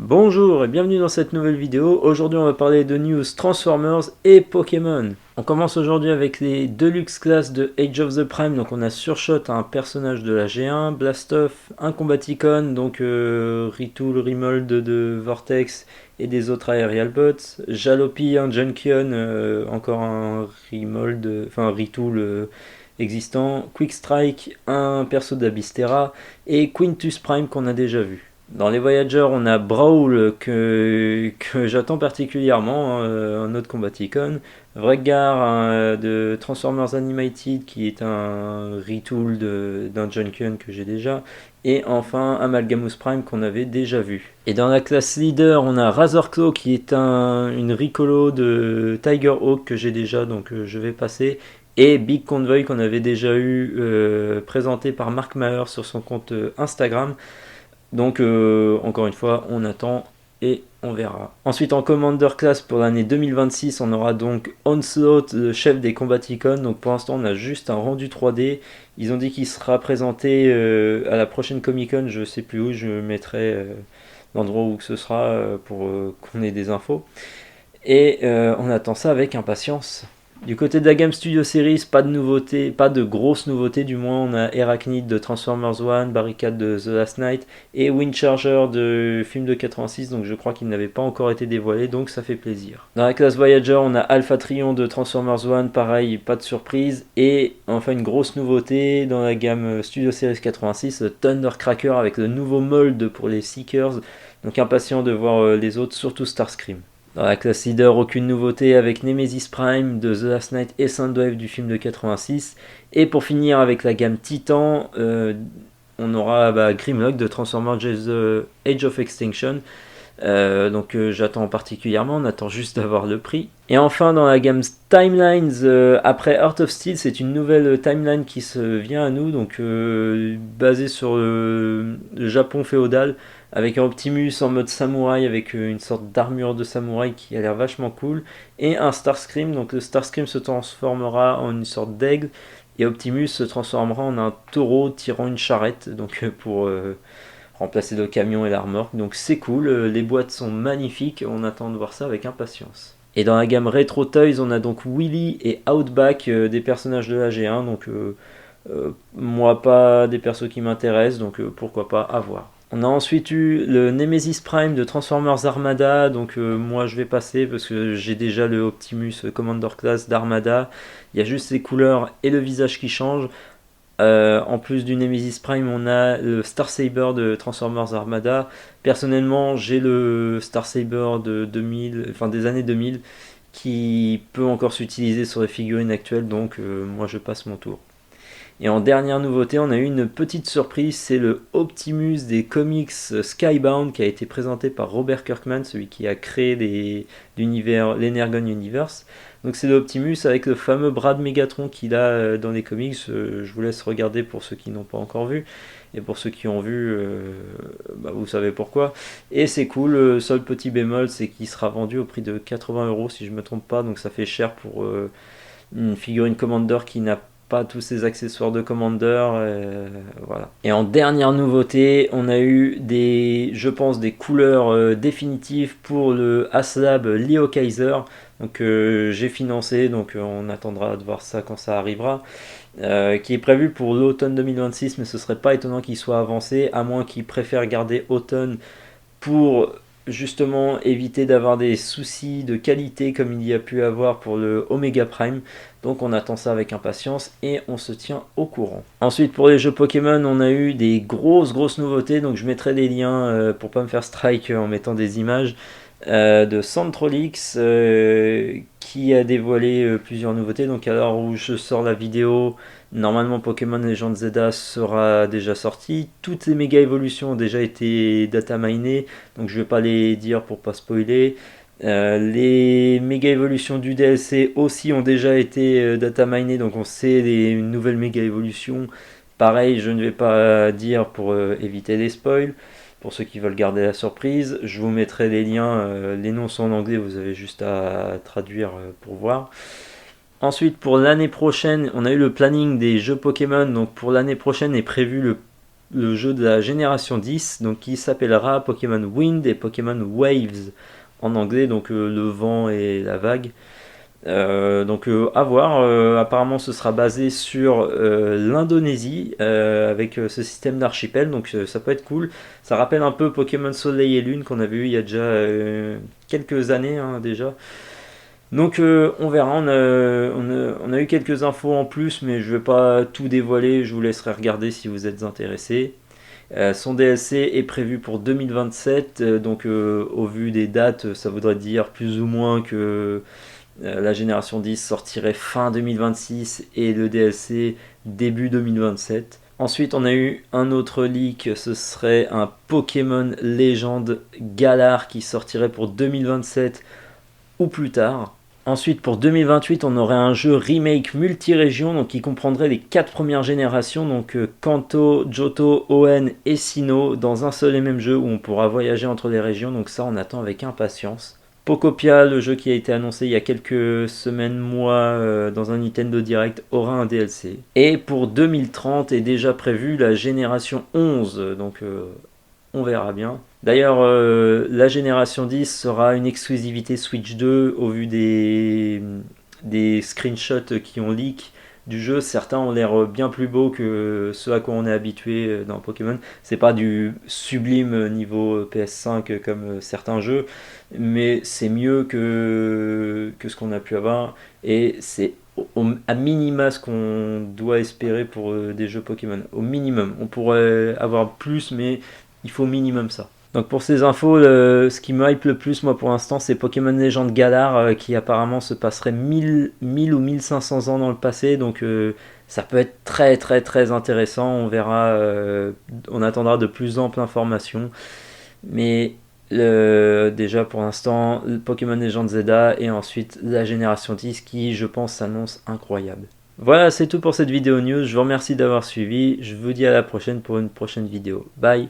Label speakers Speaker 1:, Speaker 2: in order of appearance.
Speaker 1: Bonjour et bienvenue dans cette nouvelle vidéo. Aujourd'hui on va parler de news Transformers et Pokémon. On commence aujourd'hui avec les Deluxe classes de Age of the Prime. Donc on a Surshot, un personnage de la G1, Blastoff, un Combaticon, donc Retool, Remold de Vortex et des autres Aerial Bots, Jalopy, un Junkion, encore un Remold, enfin Retool existant, Quick Strike, un perso d'Abystera et Quintus Prime qu'on a déjà vu. Dans les Voyagers, on a Brawl que j'attends particulièrement, un autre Combaticon. Vreggar de Transformers Animated qui est un retool d'un Junkion que j'ai déjà. Et enfin Amalgamus Prime qu'on avait déjà vu. Et dans la classe leader, on a Razorclaw qui est une Ricolo de Tiger Hawk que j'ai déjà, donc je vais passer. Et Big Convoy qu'on avait déjà eu présenté par Mark Maher sur son compte Instagram. Donc encore une fois, on attend et on verra. Ensuite en Commander Class pour l'année 2026, on aura donc Onslaught, le chef des Combaticons. Donc pour l'instant, on a juste un rendu 3D. Ils ont dit qu'il sera présenté à la prochaine Comic Con, je sais plus où, je mettrai l'endroit où ce sera pour qu'on ait des infos. Et on attend ça avec impatience. Du côté de la gamme Studio Series, pas de nouveautés, pas de grosses nouveautés du moins. On a Arachnid de Transformers One, Barricade de The Last Night et Windcharger de film de 86, donc je crois qu'il n'avait pas encore été dévoilé, donc ça fait plaisir. Dans la classe Voyager, on a Alpha Trion de Transformers One, pareil, pas de surprise. Et enfin une grosse nouveauté dans la gamme Studio Series 86, Thundercracker avec le nouveau mold pour les Seekers, donc impatient de voir les autres, surtout Starscream. Dans la classe leader, aucune nouveauté avec Nemesis Prime de The Last Night et Soundwave du film de 86. Et pour finir avec la gamme Titan, on aura Grimlock de Transformers Age of Extinction. Donc j'attends particulièrement, on attend juste d'avoir le prix. Et enfin dans la gamme Timelines, après Heart of Steel, c'est une nouvelle timeline qui se vient à nous, donc basée sur le Japon féodal, avec un Optimus en mode samouraï, avec une sorte d'armure de samouraï qui a l'air vachement cool, et un Starscream, donc le Starscream se transformera en une sorte d'aigle, et Optimus se transformera en un taureau tirant une charrette, donc pour remplacer le camion et la remorque. Donc c'est cool, les boîtes sont magnifiques, on attend de voir ça avec impatience. Et dans la gamme Retro Toys, on a donc Willy et Outback, des personnages de la G1, donc moi pas des persos qui m'intéressent, donc pourquoi pas, à voir. On a ensuite eu le Nemesis Prime de Transformers Armada, donc moi je vais passer parce que j'ai déjà le Optimus Commander Class d'Armada, il y a juste les couleurs et le visage qui changent. En plus du Nemesis Prime, on a le Star Saber de Transformers Armada. Personnellement, j'ai le Star Saber de 2000, enfin des années 2000, qui peut encore s'utiliser sur les figurines actuelles, donc moi je passe mon tour. Et en dernière nouveauté, on a eu une petite surprise, c'est le Optimus des comics Skybound qui a été présenté par Robert Kirkman, celui qui a créé l'Energon Universe. Donc c'est l'Optimus avec le fameux bras de Megatron qu'il a dans les comics. Je vous laisse regarder pour ceux qui n'ont pas encore vu. Et pour ceux qui ont vu, vous savez pourquoi. Et c'est cool, le seul petit bémol, c'est qu'il sera vendu au prix de 80€ si je ne me trompe pas. Donc ça fait cher pour une figurine Commander qui n'a pas tous ces accessoires de Commander, voilà. Et en dernière nouveauté, on a eu je pense des couleurs définitives pour le Haslab Leo Kaiser. Donc j'ai financé, donc on attendra de voir ça quand ça arrivera. Qui est prévu pour l'automne 2026, mais ce serait pas étonnant qu'il soit avancé, à moins qu'il préfère garder automne pour justement éviter d'avoir des soucis de qualité comme il y a pu avoir pour le Omega Prime. Donc on attend ça avec impatience et on se tient au courant. Ensuite pour les jeux Pokémon, on a eu des grosses nouveautés, donc je mettrai des liens pour pas me faire strike en mettant des images de Centrolix qui a dévoilé plusieurs nouveautés. Donc à l'heure où je sors la vidéo, normalement Pokémon Legends Zelda sera déjà sorti. Toutes les méga évolutions ont déjà été data minées, donc je vais pas les dire pour pas spoiler. Les méga évolutions du DLC aussi ont déjà été data minées, donc on sait les nouvelles méga évolutions. Pareil, je ne vais pas dire pour éviter les spoils. Pour ceux qui veulent garder la surprise, je vous mettrai les liens, les noms sont en anglais, vous avez juste à traduire pour voir. Ensuite, pour l'année prochaine, on a eu le planning des jeux Pokémon. Donc pour l'année prochaine est prévu le le jeu de la génération 10, donc qui s'appellera Pokémon Wind et Pokémon Waves en anglais, donc le vent et la vague. Donc à voir, apparemment ce sera basé sur l'Indonésie avec ce système d'archipel, donc ça peut être cool. Ça rappelle un peu Pokémon Soleil et Lune qu'on avait eu il y a déjà quelques années hein, déjà. Donc on verra, on a eu quelques infos en plus, mais je vais pas tout dévoiler, je vous laisserai regarder si vous êtes intéressé. Son DLC est prévu pour 2027, donc au vu des dates, ça voudrait dire plus ou moins que la génération 10 sortirait fin 2026 et le DLC début 2027. Ensuite, on a eu un autre leak, ce serait un Pokémon Légende Galar qui sortirait pour 2027 ou plus tard. Ensuite, pour 2028, on aurait un jeu remake multi-région, donc qui comprendrait les 4 premières générations, donc Kanto, Johto, Hoenn et Sinnoh, dans un seul et même jeu où on pourra voyager entre les régions, donc ça on attend avec impatience. Pokopia, le jeu qui a été annoncé il y a quelques semaines, mois, dans un Nintendo Direct, aura un DLC. Et pour 2030 est déjà prévu la génération 11, donc on verra bien. D'ailleurs, la génération 10 sera une exclusivité Switch 2 au vu des screenshots qui ont leak du jeu. Certains ont l'air bien plus beaux que ceux à quoi on est habitué dans Pokémon. C'est pas du sublime niveau PS5 comme certains jeux, mais c'est mieux que ce qu'on a pu avoir. Et c'est à minima ce qu'on doit espérer pour des jeux Pokémon. Au minimum. On pourrait avoir plus, mais il faut au minimum ça. Donc pour ces infos, ce qui me hype le plus moi pour l'instant c'est Pokémon Legend Galar qui apparemment se passerait 1000 ou 1500 ans dans le passé, donc ça peut être très très très intéressant, on verra, on attendra de plus amples informations, mais déjà pour l'instant Pokémon Legend Zelda et ensuite la génération 10 qui je pense s'annonce incroyable. Voilà, c'est tout pour cette vidéo news, je vous remercie d'avoir suivi, je vous dis à la prochaine pour une prochaine vidéo, bye.